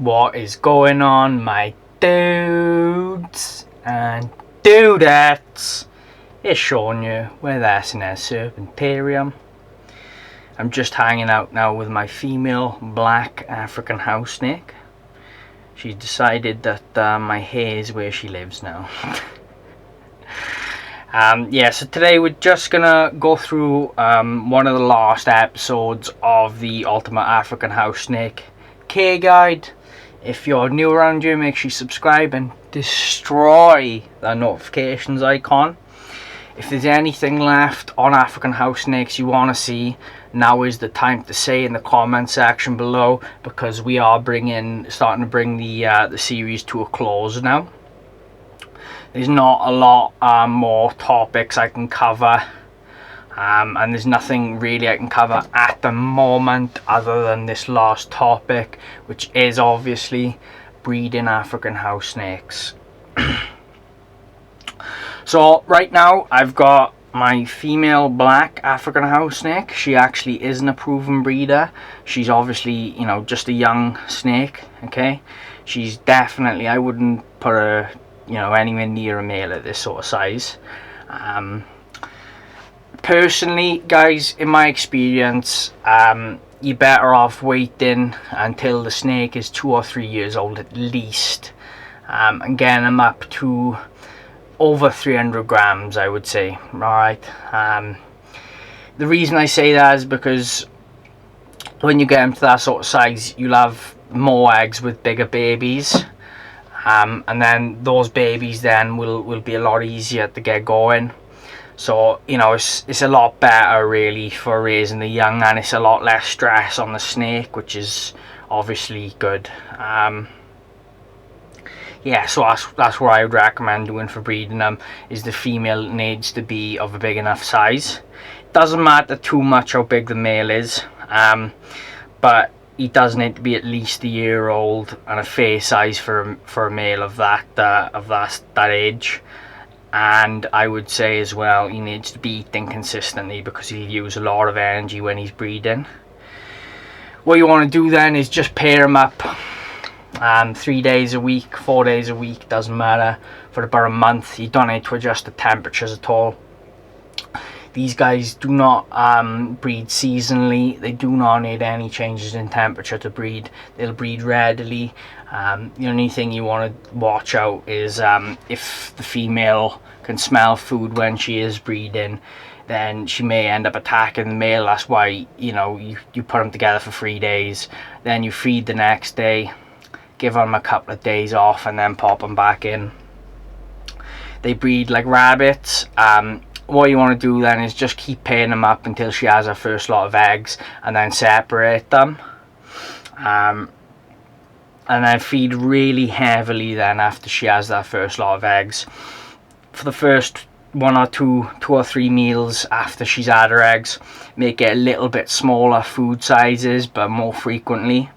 What is going on, my dudes and dudettes? It's Sean here with S&S Serpentarium. I'm just hanging out now with my female black African house snake. She's decided that my hair is where she lives now. So today we're just gonna go through one of the last episodes of the Ultimate African House Snake Care Guide. If you're new around here, make sure you subscribe and destroy the notifications icon. If there's anything left on African house snakes you want to see, now is the time to say in the comment section below, because we are starting to bring the series to a close now. There's not a lot more topics I can cover, and there's nothing really I can cover at the moment other than this last topic, which is obviously breeding African house snakes. So right now I've got my female black African house snake. She actually isn't a proven breeder. She's obviously, just a young snake, okay? She's definitely, I wouldn't put her, anywhere near a male at this sort of size. Personally, guys, in my experience, you're better off waiting until the snake is 2 or 3 years old at least, and getting them up to over 300 grams, I would say. Alright. The reason I say that is because when you get them to that sort of size, you'll have more eggs with bigger babies, and then those babies then will be a lot easier to get going. So it's a lot better really for raising the young, and it's a lot less stress on the snake, which is obviously good. So that's what I would recommend doing for breeding them, is the female needs to be of a big enough size. It doesn't matter too much how big the male is, but he does need to be at least a year old and a fair size for a male of that age. And I would say as well, he needs to be eating consistently, because he'll use a lot of energy when he's breeding. What you want to do then is just pair him up 3 days a week, 4 days a week, doesn't matter, for about a month. You don't need to adjust the temperatures at all. These guys do not breed seasonally. They do not need any changes in temperature to breed. They'll breed readily. The only thing you want to watch out is if the female can smell food when she is breeding, then she may end up attacking the male. That's why you put them together for 3 days, then you feed the next day, give them a couple of days off, and then pop them back in. They breed like rabbits. What you want to do then is just keep pairing them up until she has her first lot of eggs, and then separate them, and then feed really heavily then after she has that first lot of eggs. For the first two or three meals after she's had her eggs, make it a little bit smaller food sizes but more frequently,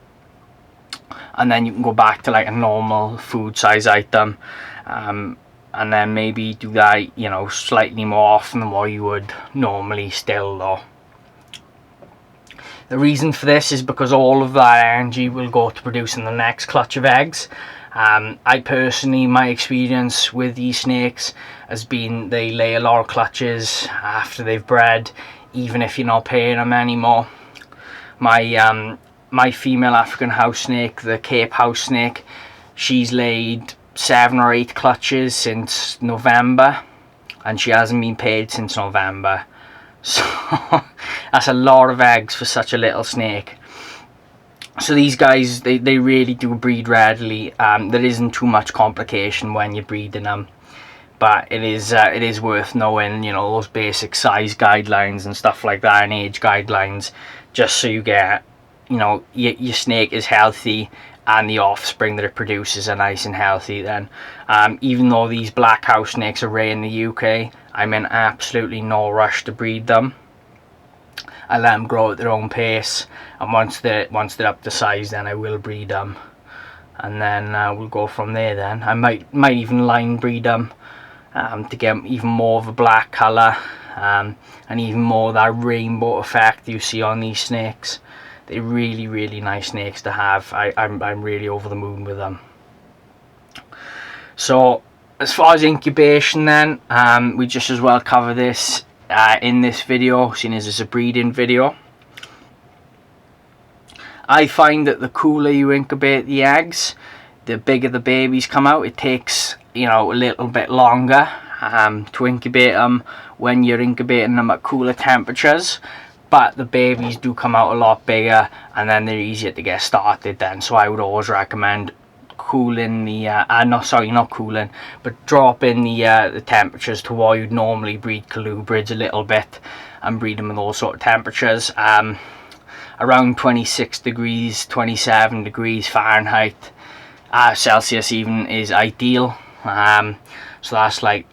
and then you can go back to like a normal food size item, and then maybe do that slightly more often than what you would normally still though. The reason for this is because all of that energy will go to producing the next clutch of eggs. I personally, my experience with these snakes has been they lay a lot of clutches after they've bred, even if you're not paying them anymore. My female African house snake, the Cape house snake, she's laid 7 or 8 clutches since November, and she hasn't been paid since November. So that's a lot of eggs for such a little snake. So these guys, they really do breed readily. There isn't too much complication when you're breeding them, but it is worth knowing those basic size guidelines and stuff like that, and age guidelines, just so you get your snake is healthy and the offspring that it produces are nice and healthy then. Even though these black house snakes are rare in the UK, I'm in absolutely no rush to breed them. I let them grow at their own pace, and once they're up to size, then I will breed them, and then we'll go from there. Then I might even line breed them to get even more of a black colour, and even more of that rainbow effect you see on these snakes. they're really nice snakes to have. I'm really over the moon with them. So as far as incubation then, we just as well cover this in this video, seeing as it's a breeding video. I find that the cooler you incubate the eggs, the bigger the babies come out. It takes, you know, a little bit longer to incubate them when you're incubating them at cooler temperatures, but the babies do come out a lot bigger, and then they're easier to get started then. So I would always recommend cooling the not cooling, but dropping the temperatures to what you'd normally breed colubrids a little bit, and breed them with all sort of temperatures. Around 26 degrees, 27 degrees Fahrenheit, Celsius even, is ideal. So that's like,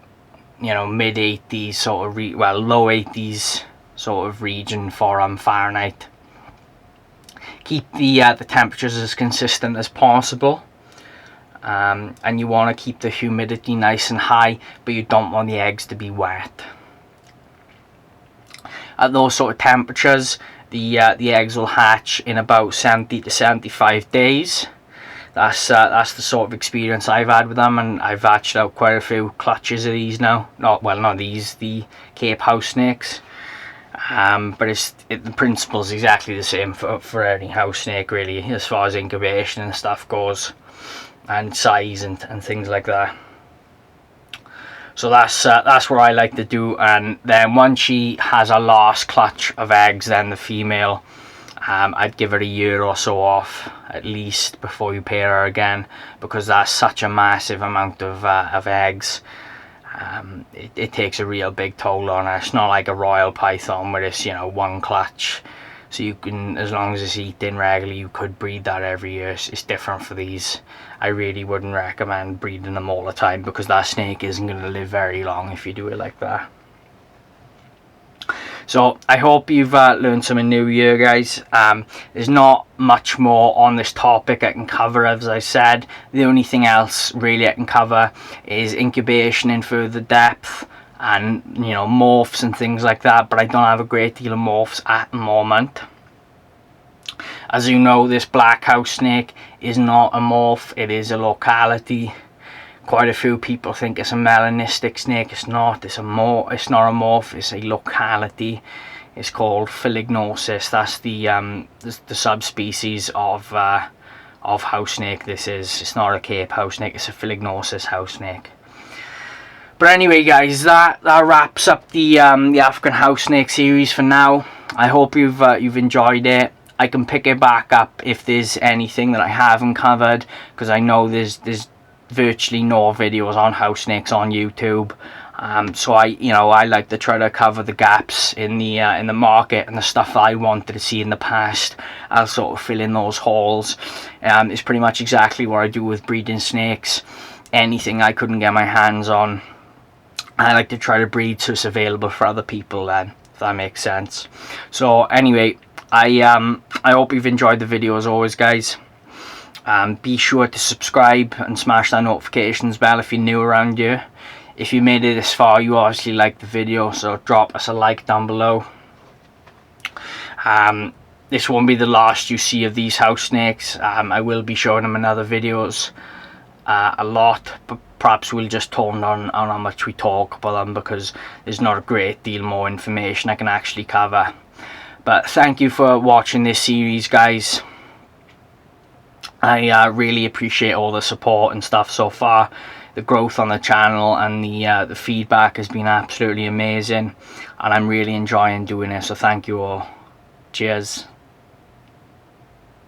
you know, mid 80s sort of low 80s sort of region for Fahrenheit. Keep the temperatures as consistent as possible, and you want to keep the humidity nice and high, but you don't want the eggs to be wet. At those sort of temperatures, the eggs will hatch in about 70 to 75 days. That's the sort of experience I've had with them, and I've hatched out quite a few clutches of these now. Not these, the Cape house snakes. But the principle is exactly the same for any house snake, really, as far as incubation and stuff goes, and size and things like that. So that's what I like to do. And then once she has a last clutch of eggs, then the female, I'd give her a year or so off at least before you pair her again, because that's such a massive amount of eggs. It takes a real big toll on her. It's not like a royal python where it's, you know, one clutch, so you can, as long as it's eating regularly, you could breed that every year. It's different for these. I really wouldn't recommend breeding them all the time, because that snake isn't going to live very long if you do it like that. So I hope you've learned something new here, guys. There's not much more on this topic I can cover, as I said. The only thing else really I can cover is incubation in further depth, and, you know, morphs and things like that, but I don't have a great deal of morphs at the moment. As you know, this black house snake is not a morph, it is a locality. Quite a few people think it's a melanistic snake. It's not. It's not a morph. It's a locality. It's called Phylognosis. That's the subspecies of house snake. This is. It's not a Cape house snake. It's a Phylognosis house snake. But anyway, guys, that wraps up the African house snake series for now. I hope you've enjoyed it. I can pick it back up if there's anything that I haven't covered, because I know there's virtually no videos on house snakes on YouTube. So I like to try to cover the gaps in the market, and the stuff I wanted to see in the past. I'll sort of fill in those holes. It's pretty much exactly what I do with breeding snakes. Anything I couldn't get my hands on, I like to try to breed so it's available for other people then, if that makes sense. So anyway, I hope you've enjoyed the video as always, guys. Be sure to subscribe and smash that notifications bell if you're new around here. If you made it this far, you obviously liked the video, so drop us a like down below. This won't be the last you see of these house snakes. I will be showing them in other videos a lot, but perhaps we'll just tone down on how much we talk about them, because there's not a great deal more information I can actually cover. But thank you for watching this series, guys. I really appreciate all the support and stuff so far. The growth on the channel and the feedback has been absolutely amazing, and I'm really enjoying doing it, so thank you all. Cheers.